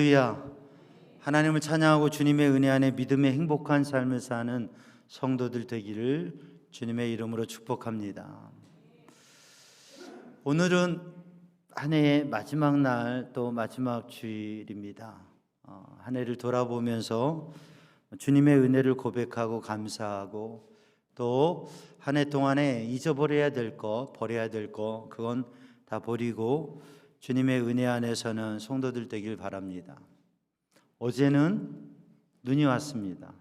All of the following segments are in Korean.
할렐루야. 하나님을 찬양하고 주님의 은혜 안에 믿음의 행복한 삶을 사는 성도들 되기를 주님의 이름으로 축복합니다. 오늘은 한 해의 마지막 날, 또 마지막 주일입니다. 한 해를 돌아보면서 주님의 은혜를 고백하고 감사하고, 또 한 해 동안에 잊어버려야 될 거, 버려야 될 거, 그건 다 버리고 주님의 은혜 안에서는 성도들 되길 바랍니다. 어제는 눈이 왔습니다.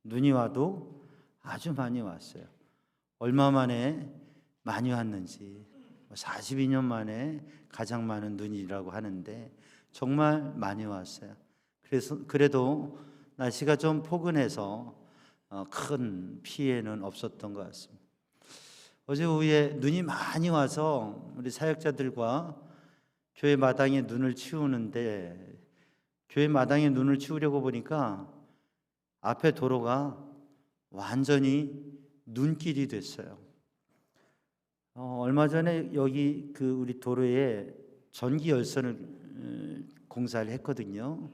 눈이 와도 아주 많이 왔어요. 얼마 만에 많이 왔는지, 42년 만에 가장 많은 눈이라고 하는데 정말 많이 왔어요. 그래도 날씨가 좀 포근해서 큰 피해는 없었던 것 같습니다. 어제 오후에 눈이 많이 와서 우리 사역자들과 교회 마당에 눈을 치우는데, 교회 마당에 눈을 치우려고 보니까 앞에 도로가 완전히 눈길이 됐어요. 얼마 전에 여기 우리 도로에 전기 열선을 공사를 했거든요.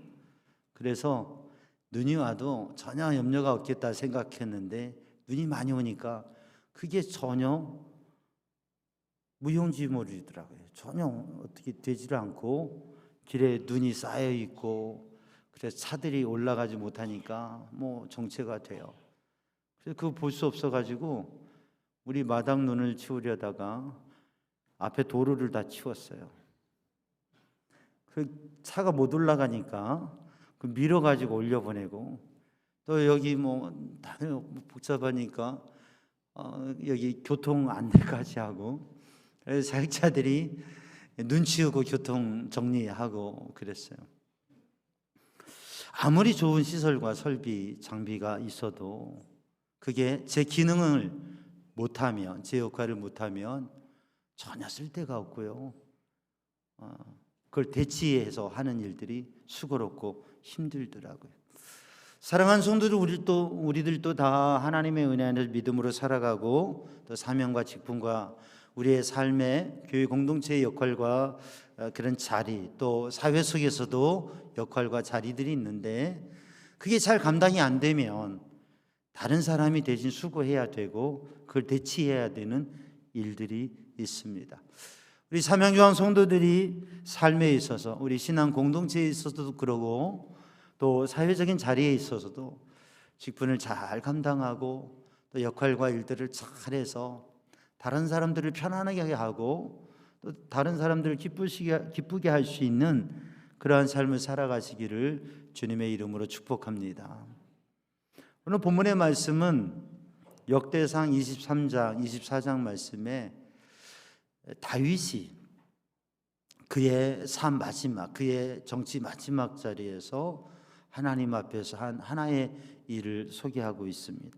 그래서 눈이 와도 전혀 염려가 없겠다 생각했는데 눈이 많이 오니까 그게 전혀 무용지물이더라고요. 전혀 어떻게 되지를 않고 길에 눈이 쌓여 있고, 그래서 차들이 올라가지 못하니까 정체가 돼요. 그래서 그거 볼 수 없어가지고 우리 마당 눈을 치우려다가 앞에 도로를 다 치웠어요. 그 차가 못 올라가니까 그 밀어가지고 올려보내고, 또 여기 다들 복잡하니까 여기 교통 안내까지 하고, 그래서 사역자들이 눈 치우고 교통 정리하고 그랬어요. 아무리 좋은 시설과 설비, 장비가 있어도 그게 제 기능을 못하면, 제 역할을 못하면 전혀 쓸데가 없고요. 그걸 대치해서 하는 일들이 수고롭고 힘들더라고요. 사랑하는 성도들, 우리들도 다 하나님의 은혜 안에서 믿음으로 살아가고, 또 사명과 직분과 우리의 삶의 교회 공동체의 역할과 그런 자리, 또 사회 속에서도 역할과 자리들이 있는데, 그게 잘 감당이 안 되면 다른 사람이 대신 수고해야 되고 그걸 대치해야 되는 일들이 있습니다. 우리 삼양교회 성도들이 삶에 있어서, 우리 신앙 공동체에 있어서도 그러고, 또 사회적인 자리에 있어서도 직분을 잘 감당하고 또 역할과 일들을 잘해서 다른 사람들을 편안하게 하고 또 다른 사람들을 기쁘게 할 수 있는 그러한 삶을 살아가시기를 주님의 이름으로 축복합니다. 오늘 본문의 말씀은 역대상 23장, 24장 말씀에 다윗이 그의 삶 마지막, 그의 정치 마지막 자리에서 하나님 앞에서 한 하나의 일을 소개하고 있습니다.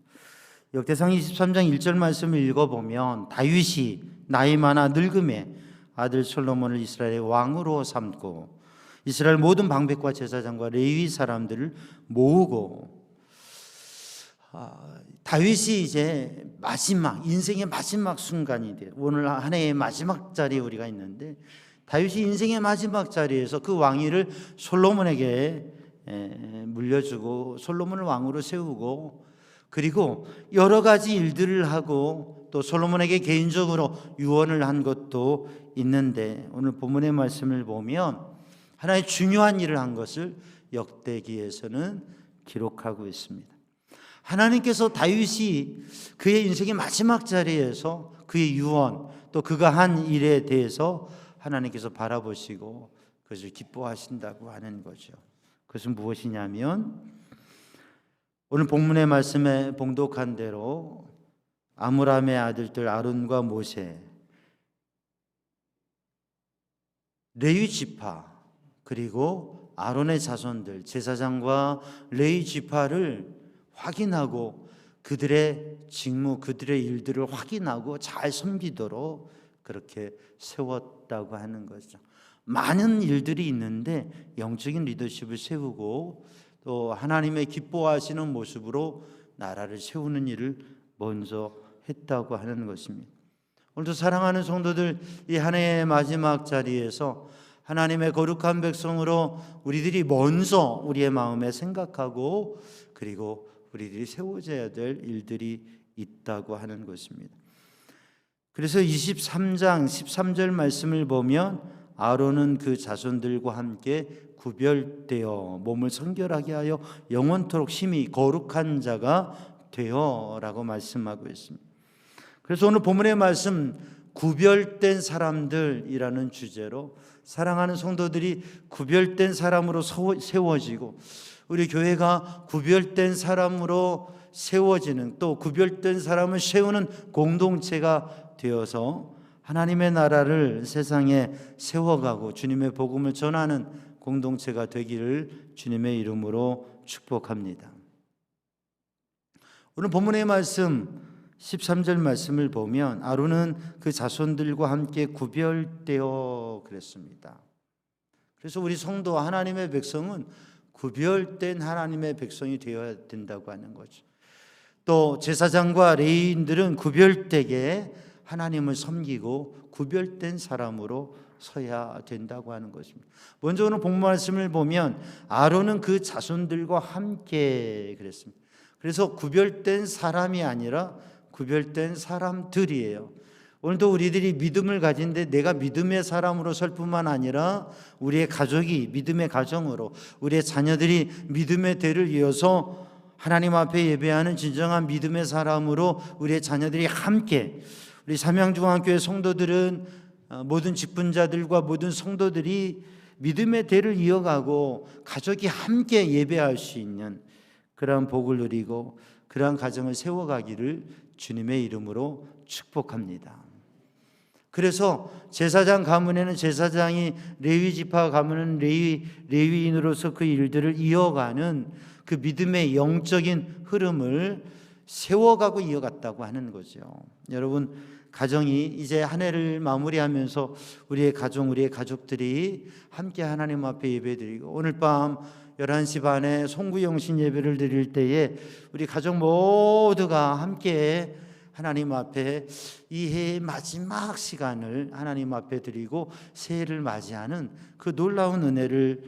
역대상 23장 1절 말씀을 읽어보면, 다윗이 나이 많아 늙음에 아들 솔로몬을 이스라엘의 왕으로 삼고 이스라엘 모든 방백과 제사장과 레위 사람들을 모으고, 다윗이 이제 마지막, 인생의 마지막 순간이 돼요. 오늘 한 해의 마지막 자리에 우리가 있는데, 다윗이 인생의 마지막 자리에서 그 왕위를 솔로몬에게 물려주고 솔로몬을 왕으로 세우고, 그리고 여러 가지 일들을 하고 또 솔로몬에게 개인적으로 유언을 한 것도 있는데, 오늘 본문의 말씀을 보면 하나의 중요한 일을 한 것을 역대기에서는 기록하고 있습니다. 하나님께서 다윗이 그의 인생의 마지막 자리에서 그의 유언, 또 그가 한 일에 대해서 하나님께서 바라보시고 그것을 기뻐하신다고 하는 거죠. 그것은 무엇이냐면, 오늘 본문의 말씀에 봉독한 대로 아므람의 아들들 아론과 모세, 레위 지파, 그리고 아론의 자손들, 제사장과 레위 지파를 확인하고 그들의 직무, 그들의 일들을 확인하고 잘 섬기도록 그렇게 세웠다고 하는 거죠. 많은 일들이 있는데 영적인 리더십을 세우고 또 하나님의 기뻐하시는 모습으로 나라를 세우는 일을 먼저 했다고 하는 것입니다. 오늘도 사랑하는 성도들, 이 한 해의 마지막 자리에서 하나님의 거룩한 백성으로 우리들이 먼저 우리의 마음에 생각하고 그리고 우리들이 세워져야 될 일들이 있다고 하는 것입니다. 그래서 23장 13절 말씀을 보면 아론은 그 자손들과 함께 구별되어 몸을 성결하게 하여 영원토록 심히 거룩한 자가 되어라고 말씀하고 있습니다. 그래서 오늘 본문의 말씀 구별된 사람들이라는 주제로 사랑하는 성도들이 구별된 사람으로 세워지고 우리 교회가 구별된 사람으로 세워지는 또 구별된 사람을 세우는 공동체가 되어서 하나님의 나라를 세상에 세워가고 주님의 복음을 전하는 공동체가 되기를 주님의 이름으로 축복합니다. 오늘 본문의 말씀 13절 말씀을 보면 아론은 그 자손들과 함께 구별되어 그랬습니다. 그래서 우리 성도 하나님의 백성은 구별된 하나님의 백성이 되어야 된다고 하는 거죠. 또 제사장과 레위인들은 구별되게 하나님을 섬기고 구별된 사람으로 서야 된다고 하는 것입니다. 먼저 오늘 본문 말씀을 보면 아론은 그 자손들과 함께 그랬습니다. 그래서 구별된 사람이 아니라 구별된 사람들이에요. 오늘도 우리들이 믿음을 가진데 내가 믿음의 사람으로 설 뿐만 아니라 우리의 가족이 믿음의 가정으로 우리의 자녀들이 믿음의 대를 이어서 하나님 앞에 예배하는 진정한 믿음의 사람으로 우리의 자녀들이 함께 우리 삼양중앙교회 성도들은 모든 직분자들과 모든 성도들이 믿음의 대를 이어가고 가족이 함께 예배할 수 있는 그러한 복을 누리고 그러한 가정을 세워가기를 주님의 이름으로 축복합니다. 그래서 제사장 가문에는 제사장이, 레위 지파 가문은 레위인으로서 그 일들을 이어가는 그 믿음의 영적인 흐름을 세워가고 이어갔다고 하는 거죠. 여러분, 가정이 이제 한 해를 마무리하면서 우리의 가정, 우리의 가족들이 함께 하나님 앞에 예배드리고 오늘 밤 11시 반에 송구영신 예배를 드릴 때에 우리 가족 모두가 함께 하나님 앞에 이 해의 마지막 시간을 하나님 앞에 드리고 새해를 맞이하는 그 놀라운 은혜를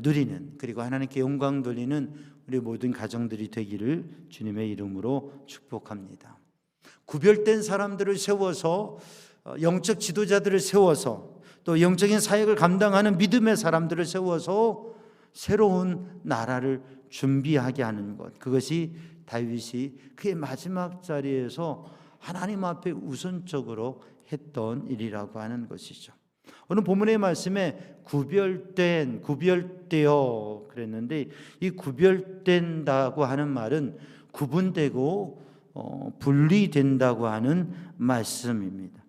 누리는 그리고 하나님께 영광 돌리는 우리 모든 가정들이 되기를 주님의 이름으로 축복합니다. 구별된 사람들을 세워서 영적 지도자들을 세워서 또 영적인 사역을 감당하는 믿음의 사람들을 세워서 새로운 나라를 준비하게 하는 것, 그것이 다윗이 그의 마지막 자리에서 하나님 앞에 우선적으로 했던 일이라고 하는 것이죠. 오늘 본문의 말씀에 구별되어 그랬는데 이 구별된다고 하는 말은 구분되고 분리된다고 하는 말씀입니다.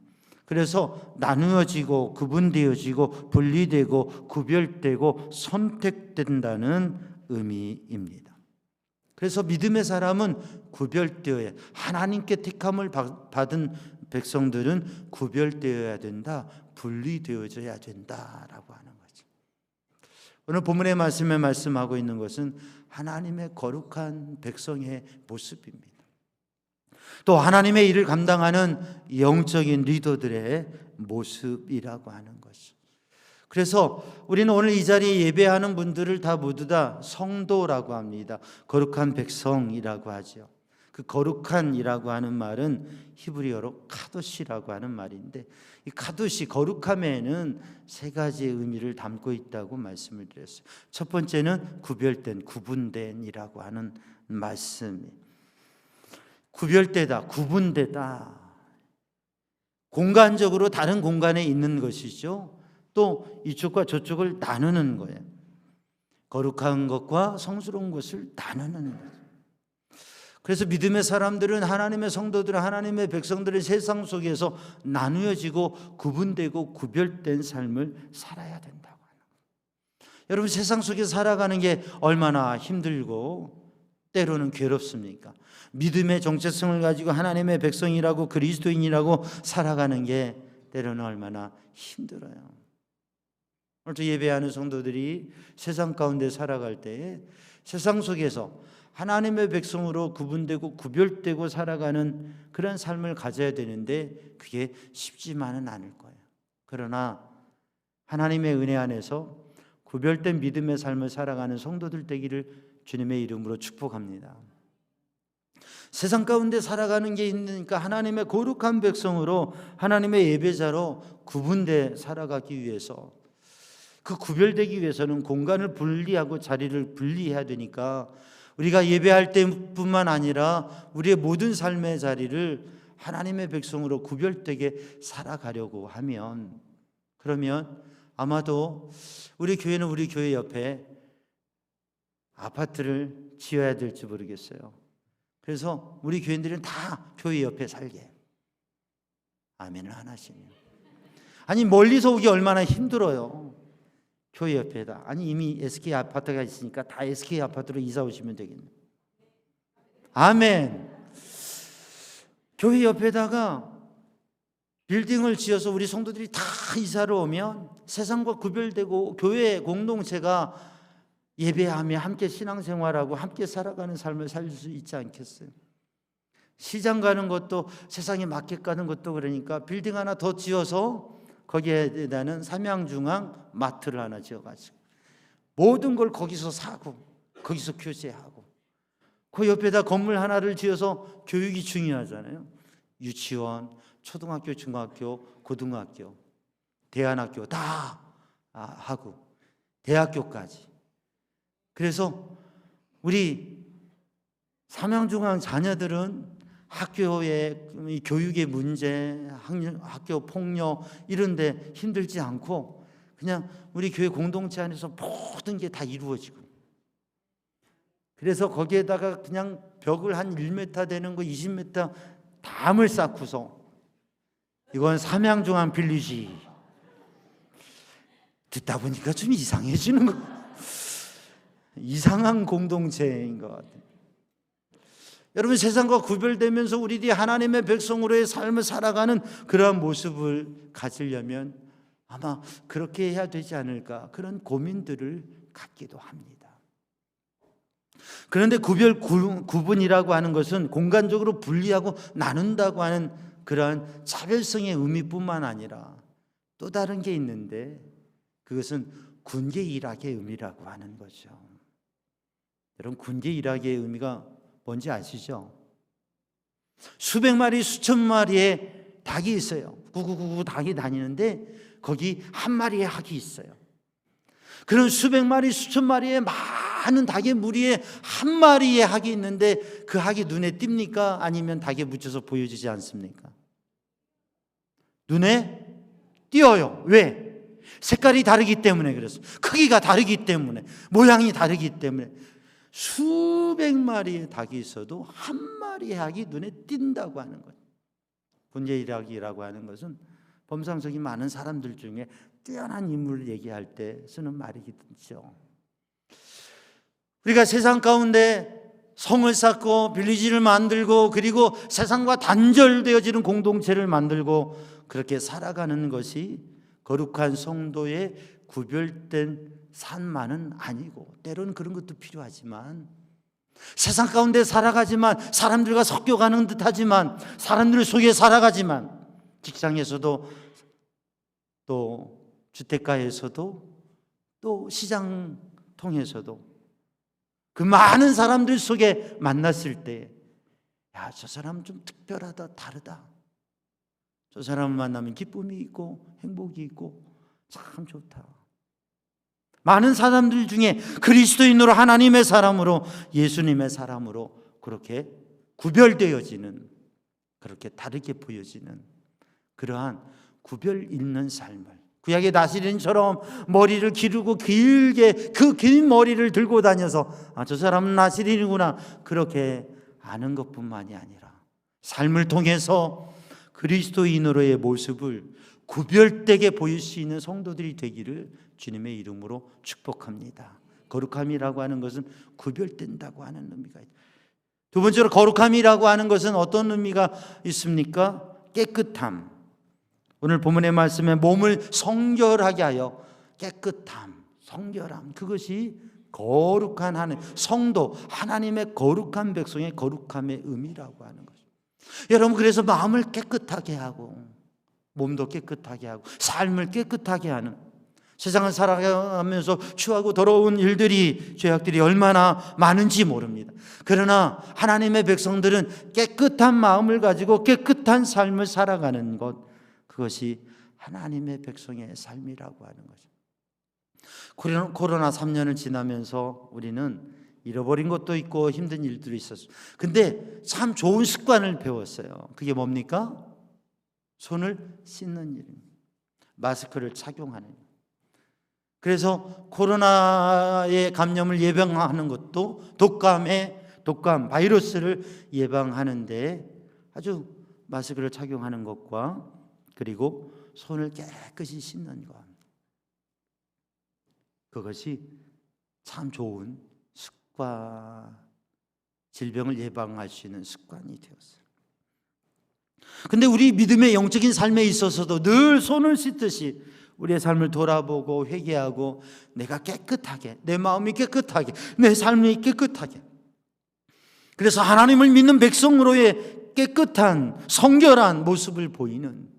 그래서 나누어지고 구분되어지고 분리되고 구별되고 선택된다는 의미입니다. 그래서 믿음의 사람은 구별되어야, 하나님께 택함을 받은 백성들은 구별되어야 된다, 분리되어져야 된다라고 하는 거죠. 오늘 본문의 말씀에 말씀하고 있는 것은 하나님의 거룩한 백성의 모습입니다. 또 하나님의 일을 감당하는 영적인 리더들의 모습이라고 하는 것이죠. 그래서 우리는 오늘 이 자리에 예배하는 분들을 모두 다 성도라고 합니다. 거룩한 백성이라고 하죠. 그 거룩한이라고 하는 말은 히브리어로 카도시라고 하는 말인데 이 카도시, 거룩함에는 세 가지의 의미를 담고 있다고 말씀을 드렸어요. 첫 번째는 구별된, 구분된이라고 하는 말씀이, 구별되다, 구분되다, 공간적으로 다른 공간에 있는 것이죠. 또 이쪽과 저쪽을 나누는 거예요. 거룩한 것과 성스러운 것을 나누는 거예요. 그래서 믿음의 사람들은, 하나님의 성도들은, 하나님의 백성들은 세상 속에서 나누어지고 구분되고 구별된 삶을 살아야 된다고 하는 거예요. 여러분, 세상 속에 살아가는 게 얼마나 힘들고 때로는 괴롭습니까? 믿음의 정체성을 가지고 하나님의 백성이라고 그리스도인이라고 살아가는 게 때로는 얼마나 힘들어요. 오늘 예배하는 성도들이 세상 가운데 살아갈 때에 세상 속에서 하나님의 백성으로 구분되고 구별되고 살아가는 그런 삶을 가져야 되는데 그게 쉽지만은 않을 거예요. 그러나 하나님의 은혜 안에서 구별된 믿음의 삶을 살아가는 성도들 되기를 주님의 이름으로 축복합니다. 세상 가운데 살아가는 게 있으니까 하나님의 거룩한 백성으로, 하나님의 예배자로 구분돼 살아가기 위해서, 그 구별되기 위해서는 공간을 분리하고 자리를 분리해야 되니까 우리가 예배할 때뿐만 아니라 우리의 모든 삶의 자리를 하나님의 백성으로 구별되게 살아가려고 하면, 그러면 아마도 우리 교회는 우리 교회 옆에 아파트를 지어야 될지 모르겠어요. 그래서 우리 교인들은 다 교회 옆에 살게. 아멘을 안 하시네요. 아니, 멀리서 오기 얼마나 힘들어요. 교회 옆에다. 아니, 이미 SK 아파트가 있으니까 다 SK 아파트로 이사 오시면 되겠네. 아멘. 교회 옆에다가 빌딩을 지어서 우리 성도들이 다 이사를 오면 세상과 구별되고 교회 공동체가 예배하며 함께 신앙생활하고 함께 살아가는 삶을 살 수 있지 않겠어요? 시장 가는 것도, 세상에 마켓 가는 것도 그러니까 빌딩 하나 더 지어서 거기에다는 삼양중앙 마트를 하나 지어가지고 모든 걸 거기서 사고 거기서 교제하고, 그 옆에다 건물 하나를 지어서 교육이 중요하잖아요. 유치원, 초등학교, 중학교, 고등학교, 대안학교 다 하고 대학교까지. 그래서 우리 삼양중앙 자녀들은 학교의 교육의 문제, 학교 폭력 이런 데 힘들지 않고 그냥 우리 교회 공동체 안에서 모든 게 다 이루어지고, 그래서 거기에다가 그냥 벽을 한 1m 되는 거 20m 담을 쌓고서 이건 삼양중앙 빌리지. 듣다 보니까 좀 이상해지는 거, 이상한 공동체인 것 같아요. 여러분, 세상과 구별되면서 우리들이 하나님의 백성으로의 삶을 살아가는 그러한 모습을 가지려면 아마 그렇게 해야 되지 않을까, 그런 고민들을 갖기도 합니다. 그런데 구분이라고 하는 것은 공간적으로 분리하고 나눈다고 하는 그러한 차별성의 의미뿐만 아니라 또 다른 게 있는데, 그것은 군계일학의 의미라고 하는 거죠. 여러분, 군계일학의 의미가 뭔지 아시죠? 수백 마리, 수천 마리의 닭이 있어요. 구구구구 닭이 다니는데 거기 한 마리의 학이 있어요. 그런 수백 마리, 수천 마리의 많은 닭의 무리에 한 마리의 학이 있는데 그 학이 눈에 띕니까? 아니면 닭에 묻혀서 보여지지 않습니까? 눈에 띄어요. 왜? 색깔이 다르기 때문에. 그래서 크기가 다르기 때문에, 모양이 다르기 때문에. 수백 마리의 닭이 있어도 한 마리의 닭이 눈에 띈다고 하는 거예요. 군계일학이라고 하는 것은 범상적인 많은 사람들 중에 뛰어난 인물을 얘기할 때 쓰는 말이겠죠. 우리가 세상 가운데 성을 쌓고 빌리지를 만들고 그리고 세상과 단절되어지는 공동체를 만들고 그렇게 살아가는 것이 거룩한 성도의 구별된 삶만은 아니고, 때로는 그런 것도 필요하지만, 세상 가운데 살아가지만 사람들과 섞여가는 듯하지만, 사람들 속에 살아가지만, 직장에서도 또 주택가에서도 또 시장 통해서도 그 많은 사람들 속에 만났을 때, 야, 저 사람은 좀 특별하다, 다르다. 저 사람을 만나면 기쁨이 있고 행복이 있고 참 좋다. 많은 사람들 중에 그리스도인으로, 하나님의 사람으로, 예수님의 사람으로 그렇게 구별되어지는, 그렇게 다르게 보여지는 그러한 구별 있는 삶을, 구약의 나시린처럼 머리를 기르고 길게 그 긴 머리를 들고 다녀서 저 사람은 나시린이구나 그렇게 아는 것뿐만이 아니라 삶을 통해서 그리스도인으로의 모습을 구별되게 보일 수 있는 성도들이 되기를 주님의 이름으로 축복합니다. 거룩함이라고 하는 것은 구별된다고 하는 의미가 있다. 두 번째로, 거룩함이라고 하는 것은 어떤 의미가 있습니까? 깨끗함. 오늘 본문의 말씀에 몸을 성결하게 하여 깨끗함, 성결함, 그것이 거룩한 하나님, 성도, 하나님의 거룩한 백성의 거룩함의 의미라고 하는 것입니다. 여러분, 그래서 마음을 깨끗하게 하고 몸도 깨끗하게 하고 삶을 깨끗하게 하는, 세상을 살아가면서 추하고 더러운 일들이, 죄악들이 얼마나 많은지 모릅니다. 그러나 하나님의 백성들은 깨끗한 마음을 가지고 깨끗한 삶을 살아가는 것, 그것이 하나님의 백성의 삶이라고 하는 거죠. 코로나 3년을 지나면서 우리는 잃어버린 것도 있고 힘든 일들이 있었어요. 근데 참 좋은 습관을 배웠어요. 그게 뭡니까? 손을 씻는 일입니다. 마스크를 착용하는 일. 그래서 코로나의 감염을 예방하는 것도 독감 바이러스를 예방하는데 아주 마스크를 착용하는 것과 그리고 손을 깨끗이 씻는 것, 그것이 참 좋은 습관, 질병을 예방할 수 있는 습관이 되었어요. 근데 우리 믿음의 영적인 삶에 있어서도 늘 손을 씻듯이 우리의 삶을 돌아보고 회개하고 내가 깨끗하게, 내 마음이 깨끗하게, 내 삶이 깨끗하게, 그래서 하나님을 믿는 백성으로의 깨끗한 성결한 모습을 보이는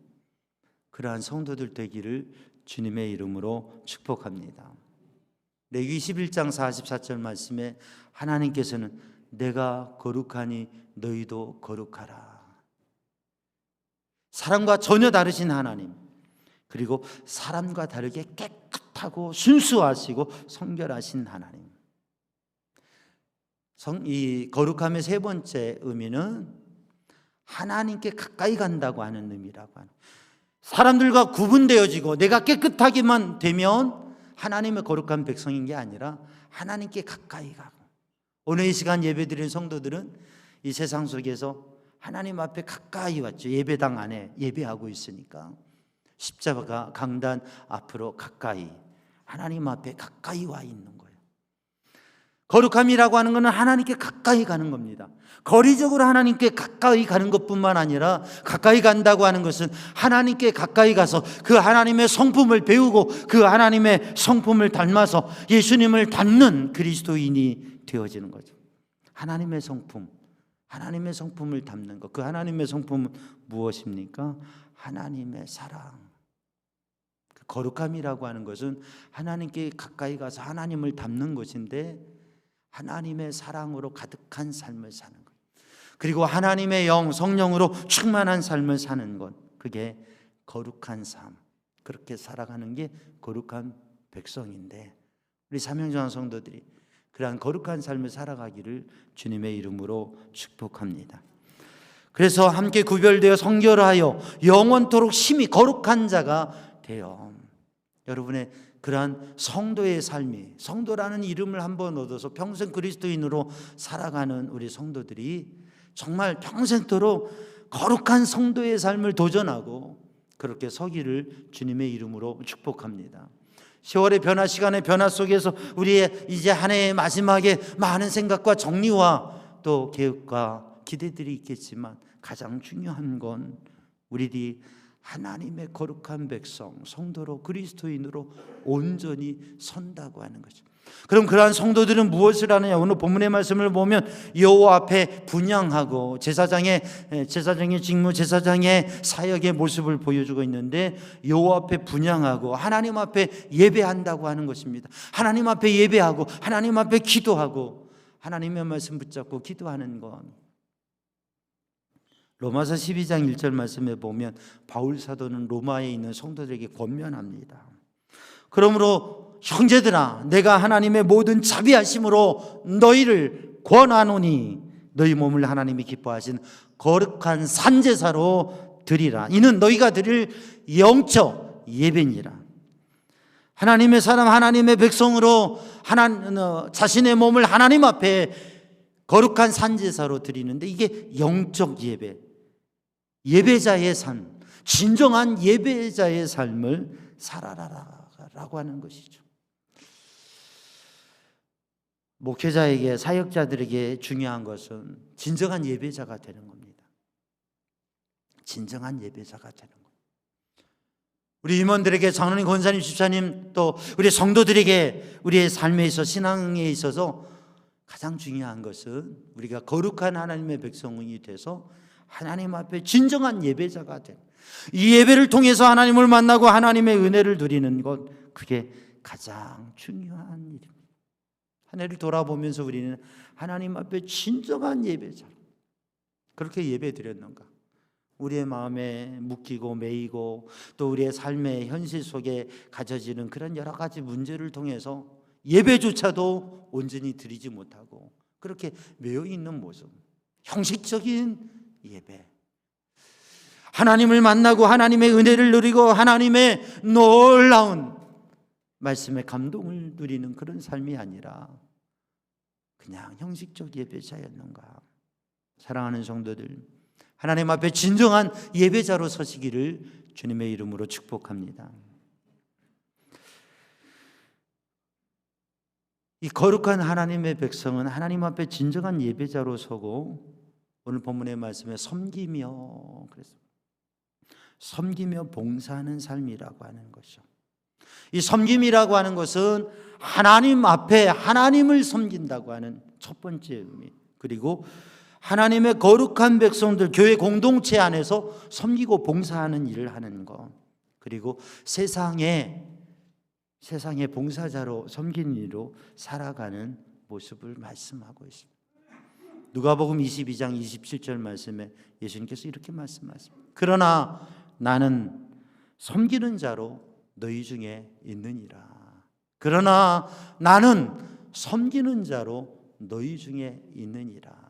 그러한 성도들 되기를 주님의 이름으로 축복합니다. 레위기 11장 44절 말씀에 하나님께서는 내가 거룩하니 너희도 거룩하라. 사람과 전혀 다르신 하나님, 그리고 사람과 다르게 깨끗하고 순수하시고 성결하신 하나님. 이 거룩함의 세 번째 의미는 하나님께 가까이 간다고 하는 의미라고 하는, 사람들과 구분되어지고 내가 깨끗하기만 되면 하나님의 거룩한 백성인 게 아니라 하나님께 가까이 가고, 오늘 이 시간 예배드리는 성도들은 이 세상 속에서 하나님 앞에 가까이 왔죠. 예배당 안에 예배하고 있으니까 십자가 강단 앞으로 가까이, 하나님 앞에 가까이 와 있는 거예요. 거룩함이라고 하는 것은 하나님께 가까이 가는 겁니다. 거리적으로 하나님께 가까이 가는 것뿐만 아니라, 가까이 간다고 하는 것은 하나님께 가까이 가서 그 하나님의 성품을 배우고 그 하나님의 성품을 닮아서 예수님을 닮는 그리스도인이 되어지는 거죠. 하나님의 성품, 하나님의 성품을 닮는 것, 그 하나님의 성품은 무엇입니까? 하나님의 사랑. 그 거룩함이라고 하는 것은 하나님께 가까이 가서 하나님을 닮는 것인데, 하나님의 사랑으로 가득한 삶을 사는 것, 그리고 하나님의 영, 성령으로 충만한 삶을 사는 것, 그게 거룩한 삶. 그렇게 살아가는 게 거룩한 백성인데, 우리 사명전환 성도들이 그러한 거룩한 삶을 살아가기를 주님의 이름으로 축복합니다. 그래서 함께 구별되어 성결하여 영원토록 심히 거룩한 자가 되어, 여러분의 그러한 성도의 삶이, 성도라는 이름을 한번 얻어서 평생 그리스도인으로 살아가는 우리 성도들이 정말 평생토록 거룩한 성도의 삶을 도전하고 그렇게 서기를 주님의 이름으로 축복합니다. 10월의 변화, 시간의 변화 속에서 우리의 이제 한 해의 마지막에 많은 생각과 정리와 또 계획과 기대들이 있겠지만, 가장 중요한 건 우리들이 하나님의 거룩한 백성, 성도로, 그리스도인으로 온전히 선다고 하는 거죠. 그럼 그러한 성도들은 무엇을 하느냐? 오늘 본문의 말씀을 보면 여호와 앞에 분향하고 제사장의 직무, 제사장의 사역의 모습을 보여주고 있는데, 여호와 앞에 분향하고 하나님 앞에 예배한다고 하는 것입니다. 하나님 앞에 예배하고 하나님 앞에 기도하고 하나님의 말씀 붙잡고 기도하는 것. 로마서 12장 1절 말씀에 보면 바울 사도는 로마에 있는 성도들에게 권면합니다. 그러므로 형제들아, 내가 하나님의 모든 자비하심으로 너희를 권하노니 너희 몸을 하나님이 기뻐하신 거룩한 산제사로 드리라. 이는 너희가 드릴 영적 예배니라. 하나님의 사람, 하나님의 백성으로 자신의 몸을 하나님 앞에 거룩한 산제사로 드리는데, 이게 영적 예배, 예배자의 삶, 진정한 예배자의 삶을 살아라라고 하는 것이죠. 목회자에게, 사역자들에게 중요한 것은 진정한 예배자가 되는 겁니다. 진정한 예배자가 되는 겁니다. 우리 임원들에게, 장로님, 권사님, 집사님, 또 우리 성도들에게 우리의 삶에 있어, 신앙에 있어서 가장 중요한 것은 우리가 거룩한 하나님의 백성이 돼서 하나님 앞에 진정한 예배자가 된, 이 예배를 통해서 하나님을 만나고 하나님의 은혜를 누리는 것, 그게 가장 중요한 일입니다. 한 해를 돌아보면서 우리는 하나님 앞에 진정한 예배자로 그렇게 예배 드렸는가? 우리의 마음에 묶이고 매이고 또 우리의 삶의 현실 속에 가져지는 그런 여러 가지 문제를 통해서 예배조차도 온전히 드리지 못하고 그렇게 매여 있는 모습, 형식적인 예배, 하나님을 만나고 하나님의 은혜를 누리고 하나님의 놀라운 말씀의 감동을 누리는 그런 삶이 아니라 그냥 형식적 예배자였는가? 사랑하는 성도들, 하나님 앞에 진정한 예배자로 서시기를 주님의 이름으로 축복합니다. 이 거룩한 하나님의 백성은 하나님 앞에 진정한 예배자로 서고 오늘 본문의 말씀에 섬기며 그랬습니다. 섬기며 봉사하는 삶이라고 하는 것이죠. 이 섬김이라고 하는 것은 하나님 앞에 하나님을 섬긴다고 하는 첫 번째 의미, 그리고 하나님의 거룩한 백성들, 교회 공동체 안에서 섬기고 봉사하는 일을 하는 것, 그리고 세상의 봉사자로 섬기는 일로 살아가는 모습을 말씀하고 있습니다. 누가복음 22장 27절 말씀에 예수님께서 이렇게 말씀하십니다. 그러나 나는 섬기는 자로 너희 중에 있느니라. 그러나 나는 섬기는 자로 너희 중에 있느니라.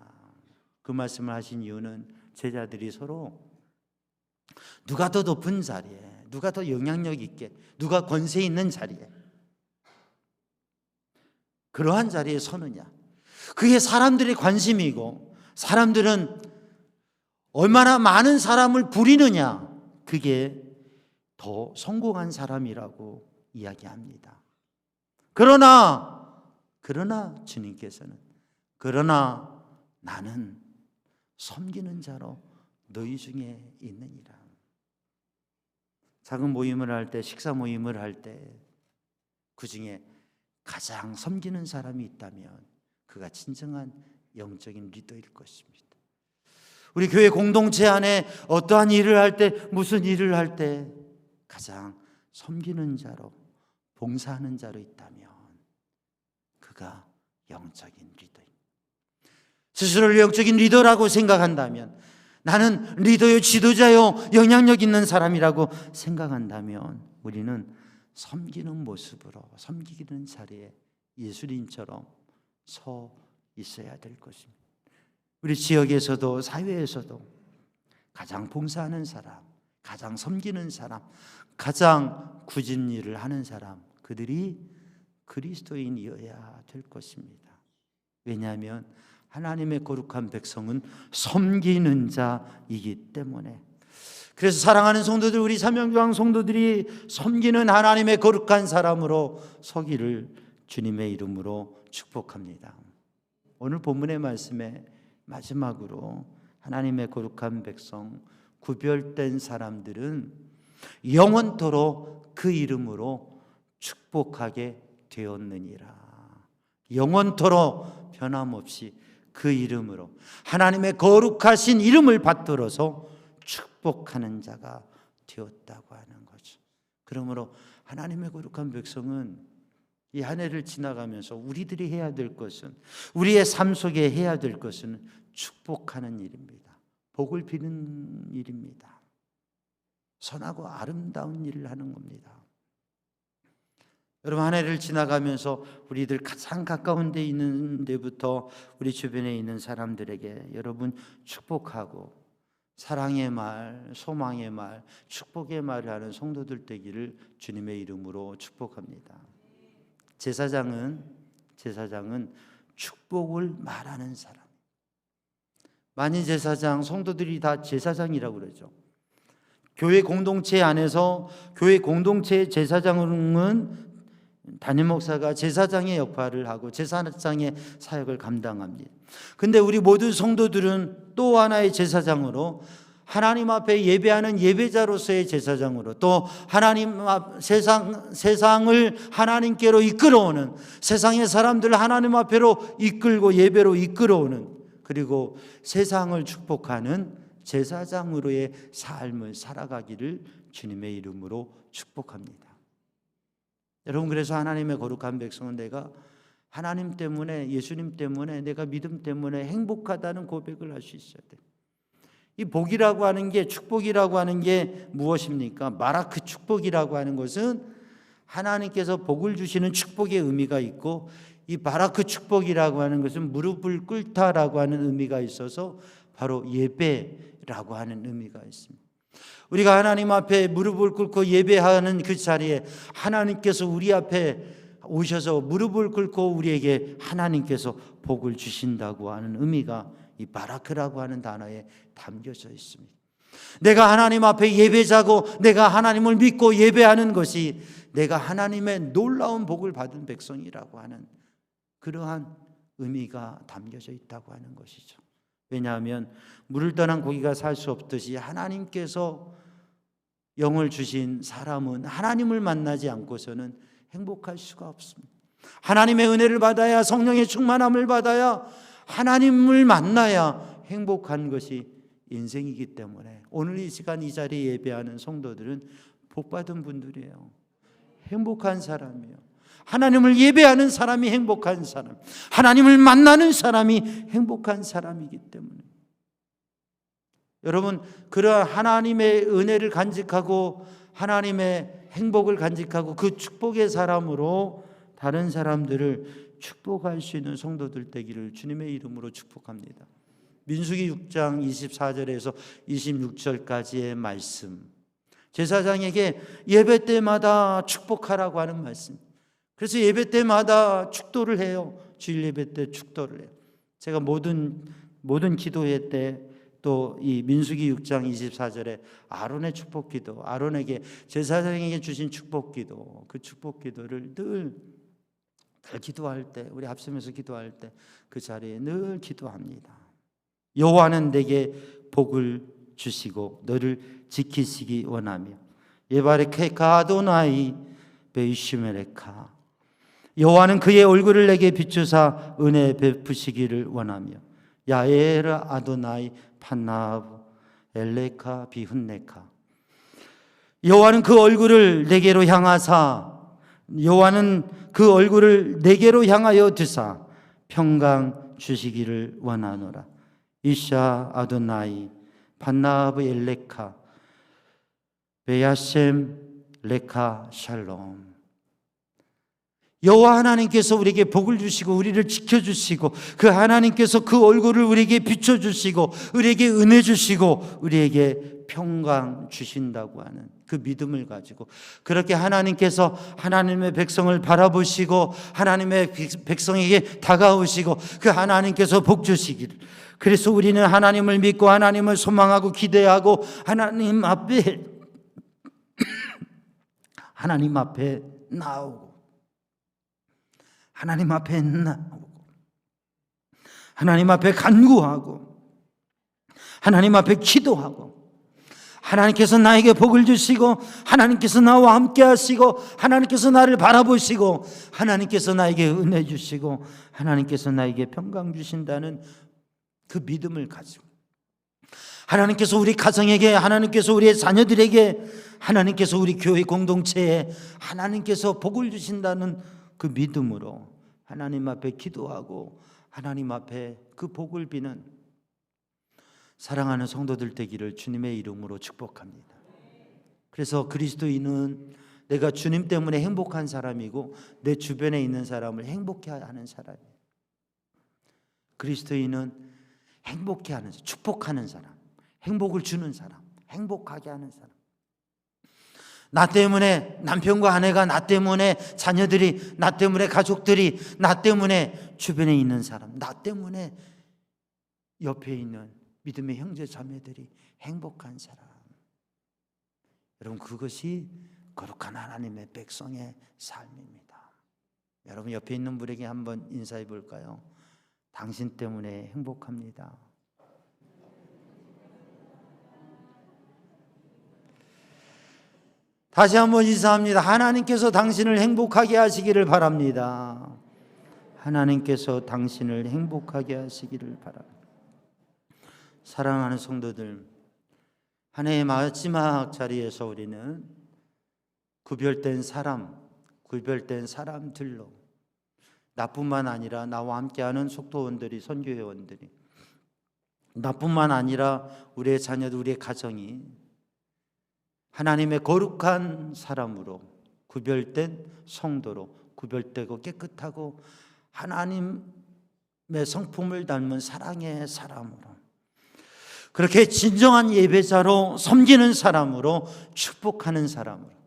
그 말씀을 하신 이유는 제자들이 서로 누가 더 높은 자리에, 누가 더 영향력 있게, 누가 권세 있는 자리에, 그러한 자리에 서느냐, 그게 사람들의 관심이고 사람들은 얼마나 많은 사람을 부리느냐, 그게 더 성공한 사람이라고 이야기합니다. 그러나 주님께서는 그러나 나는 섬기는 자로 너희 중에 있느니라. 작은 모임을 할 때, 식사 모임을 할 때 그 중에 가장 섬기는 사람이 있다면 그가 진정한 영적인 리더일 것입니다. 우리 교회 공동체 안에 어떠한 일을 할 때, 무슨 일을 할 때 가장 섬기는 자로, 봉사하는 자로 있다면 그가 영적인 리더입니다. 스스로를 영적인 리더라고 생각한다면, 나는 리더요, 지도자요, 영향력 있는 사람이라고 생각한다면 우리는 섬기는 모습으로, 섬기는 자리에 예수님처럼 서 있어야 될 것입니다. 우리 지역에서도 사회에서도 가장 봉사하는 사람, 가장 섬기는 사람, 가장 굳은 일을 하는 사람, 그들이 그리스도인이어야 될 것입니다. 왜냐하면 하나님의 거룩한 백성은 섬기는 자이기 때문에. 그래서 사랑하는 성도들, 우리 사명교회 성도들이 섬기는 하나님의 거룩한 사람으로 서기를 주님의 이름으로 축복합니다. 오늘 본문의 말씀에 마지막으로 하나님의 거룩한 백성, 구별된 사람들은 영원토록 그 이름으로 축복하게 되었느니라. 영원토록 변함없이 그 이름으로, 하나님의 거룩하신 이름을 받들어서 축복하는 자가 되었다고 하는 거죠. 그러므로 하나님의 거룩한 백성은 이 한 해를 지나가면서 우리들이 해야 될 것은, 우리의 삶 속에 해야 될 것은 축복하는 일입니다. 복을 비는 일입니다. 선하고 아름다운 일을 하는 겁니다. 여러분, 한 해를 지나가면서 우리들 가장 가까운 데 있는 데부터 우리 주변에 있는 사람들에게 여러분 축복하고 사랑의 말, 소망의 말, 축복의 말을 하는 성도들 되기를 주님의 이름으로 축복합니다. 제사장은 축복을 말하는 사람. 만인 제사장, 성도들이 다 제사장이라고 그러죠. 교회 공동체 안에서 교회 공동체의 제사장은 담임 목사가 제사장의 역할을 하고 제사장의 사역을 감당합니다. 근데 우리 모든 성도들은 또 하나의 제사장으로, 하나님 앞에 예배하는 예배자로서의 제사장으로, 또 하나님 앞 세상을 하나님께로 이끌어오는, 세상의 사람들을 하나님 앞에로 이끌고 예배로 이끌어오는, 그리고 세상을 축복하는 제사장으로의 삶을 살아가기를 주님의 이름으로 축복합니다. 여러분, 그래서 하나님의 거룩한 백성은 내가 하나님 때문에, 예수님 때문에, 내가 믿음 때문에 행복하다는 고백을 할 수 있어야 돼요. 이 복이라고 하는 게, 축복이라고 하는 게 무엇입니까? 마라크 축복이라고 하는 것은 하나님께서 복을 주시는 축복의 의미가 있고, 이 바라크 축복이라고 하는 것은 무릎을 꿇다라고 하는 의미가 있어서 바로 예배라고 하는 의미가 있습니다. 우리가 하나님 앞에 무릎을 꿇고 예배하는 그 자리에 하나님께서 우리 앞에 오셔서 무릎을 꿇고 우리에게 하나님께서 복을 주신다고 하는 의미가 이 바라크라고 하는 단어에 담겨져 있습니다. 내가 하나님 앞에 예배자고 내가 하나님을 믿고 예배하는 것이 내가 하나님의 놀라운 복을 받은 백성이라고 하는 그러한 의미가 담겨져 있다고 하는 것이죠. 왜냐하면 물을 떠난 고기가 살 수 없듯이 하나님께서 영을 주신 사람은 하나님을 만나지 않고서는 행복할 수가 없습니다. 하나님의 은혜를 받아야, 성령의 충만함을 받아야, 하나님을 만나야 행복한 것이 인생이기 때문에 오늘 이 시간 이 자리에 예배하는 성도들은 복받은 분들이에요. 행복한 사람이에요. 하나님을 예배하는 사람이 행복한 사람, 하나님을 만나는 사람이 행복한 사람이기 때문에 여러분, 그러한 하나님의 은혜를 간직하고 하나님의 행복을 간직하고 그 축복의 사람으로 다른 사람들을 축복할 수 있는 성도들 되기를 주님의 이름으로 축복합니다. 민수기 6장 24절에서 26절까지의 말씀, 제사장에게 예배 때마다 축복하라고 하는 말씀. 그래서 예배 때마다 축도를 해요. 주일 예배 때 축도를 해요. 제가 모든 기도회 때 또 이 민수기 6장 24절에 아론의 축복기도, 아론에게 제사장에게 주신 축복기도, 그 축복기도를 늘 기도할 때, 우리 합심해서 기도할 때 그 자리에 늘 기도합니다. 여호와는 내게 복을 주시고 너를 지키시기 원하며 예바레케카 아도나이 베이시메레카, 여호와는 그의 얼굴을 내게 비추사 은혜 베푸시기를 원하며 야에라 아도나이 판나브 엘레카 비훈네카, 여호와는 그 얼굴을 내게로 향하사, 여호와는 그 얼굴을 내게로 향하여 드사 평강 주시기를 원하노라. 이샤 아도나이 판나브 엘레카 베야셈 레카 샬롬. 여호와 하나님께서 우리에게 복을 주시고 우리를 지켜주시고 그 하나님께서 그 얼굴을 우리에게 비춰주시고 우리에게 은혜 주시고 우리에게 평강 주신다고 하는 그 믿음을 가지고 그렇게 하나님께서 하나님의 백성을 바라보시고 하나님의 백성에게 다가오시고 그 하나님께서 복 주시기를, 그래서 우리는 하나님을 믿고 하나님을 소망하고 기대하고 하나님 앞에 나오고 하나님 앞에 나오고 하나님 앞에 간구하고 하나님 앞에 기도하고, 하나님께서 나에게 복을 주시고 하나님께서 나와 함께 하시고 하나님께서 나를 바라보시고 하나님께서 나에게 은혜 주시고 하나님께서 나에게 평강 주신다는 그 믿음을 가지고 하나님께서 우리 가정에게, 하나님께서 우리의 자녀들에게, 하나님께서 우리 교회 공동체에 하나님께서 복을 주신다는 그 믿음으로 하나님 앞에 기도하고 하나님 앞에 그 복을 비는 사랑하는 성도들 되기를 주님의 이름으로 축복합니다. 그래서 그리스도인은 내가 주님 때문에 행복한 사람이고 내 주변에 있는 사람을 행복해 하는 사람이에요. 그리스도인은 행복해 하는 사람, 축복하는 사람, 행복을 주는 사람, 행복하게 하는 사람. 나 때문에 남편과 아내가, 나 때문에 자녀들이, 나 때문에 가족들이, 나 때문에 주변에 있는 사람, 나 때문에 옆에 있는 믿음의 형제 자매들이 행복한 사람. 여러분, 그것이 거룩한 하나님의 백성의 삶입니다. 여러분, 옆에 있는 분에게 한번 인사해 볼까요? 당신 때문에 행복합니다. 다시 한번 인사합니다. 하나님께서 당신을 행복하게 하시기를 바랍니다. 하나님께서 당신을 행복하게 하시기를 바랍니다. 사랑하는 성도들, 한 해의 마지막 자리에서 우리는 구별된 사람, 구별된 사람들로, 나뿐만 아니라 나와 함께하는 속도원들이, 선교회원들이, 나뿐만 아니라 우리의 자녀들, 우리의 가정이 하나님의 거룩한 사람으로, 구별된 성도로, 구별되고 깨끗하고 하나님의 성품을 닮은 사랑의 사람으로, 그렇게 진정한 예배자로, 섬기는 사람으로, 축복하는 사람으로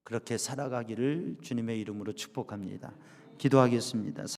그렇게 살아가기를 주님의 이름으로 축복합니다. 기도하겠습니다.